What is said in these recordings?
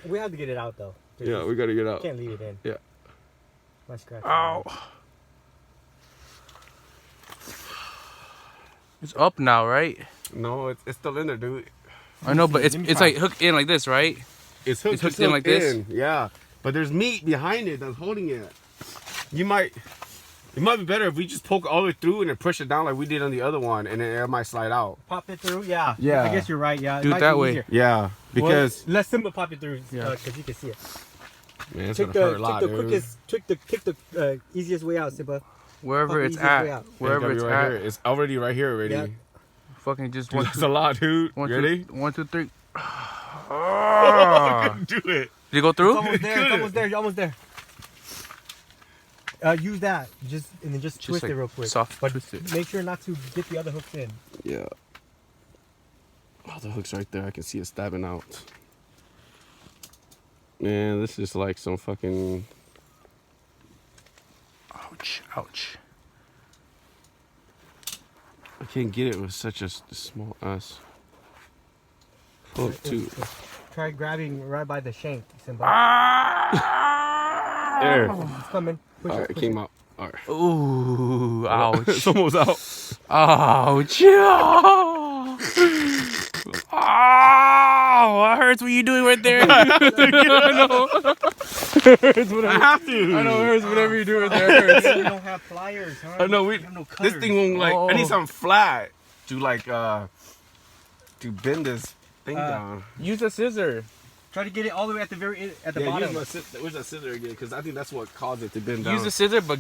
We have to get it out though. Yeah, we gotta get out. Can't leave it in. Yeah. My scratch. Ow. It's up now, right? No, it's still in there, dude. I know, but it's like hooked in like this, right? It's hooked in like this? Yeah. But there's meat behind it that's holding it. It might be better if we just poke all the way through and then push it down like we did on the other one, and then it might slide out. Pop it through, yeah. Yeah. I guess you're right, yeah. Do it that way. Yeah, because let Simba pop it through, Yeah. because you can see it. man, it's Take gonna hurt a lot, dude. Pick the easiest way out, Simba. Wherever Pop it's the easiest way at. out. Wherever it's right at. here. It's already right here already. Yeah. Fucking just Dude, one, that's two, a lot, dude. one, You two, ready? 1, 2, 3. Do it. Did it go through? It's almost there, you're almost there. Use that, and then just twist like it real quick. soft but twist it. make sure not to get the other hooks in. Yeah. Oh, the hook's right there. I can see it stabbing out. Man, this is like some fucking... Ouch, ouch. I can't get it with such a small ass hook, too. Try grabbing right by the shank, Simba. There. It's coming. Push Alright, it came out. Alright. Ooh, ouch. It's almost out. Ouch. Oh, that hurts what you doing right there. I know. I have to. I know it hurts whatever you do right there. It hurts. We don't have pliers, huh? I know, We have no this cutters. thing won't like, I need Oh. something flat to like, to bend this thing down. Use a scissor. Try to get it all the way at the Yeah, bottom. where's that scissor again? Because I think that's what caused it to bend down. Use the scissor, but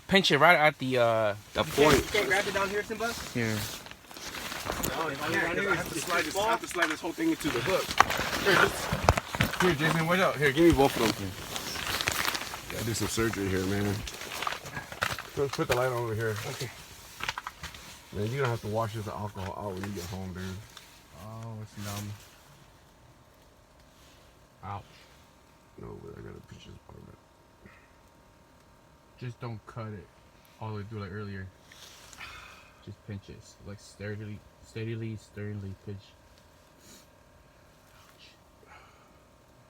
pinch it right at the the point. You can't grab it down here, Simba? here. No, I have to slide this whole thing into the hook. Here, Jason, watch out. Here, give me both of them. Gotta do some surgery here, man. Put the light on over here. Okay. Man, you're gonna have to wash this alcohol out when you get home, dude. Oh, it's numb. Ouch. No, but I gotta pinch this part of it. Just don't cut it all the way through like earlier. Just pinch it. Like sternly pinch.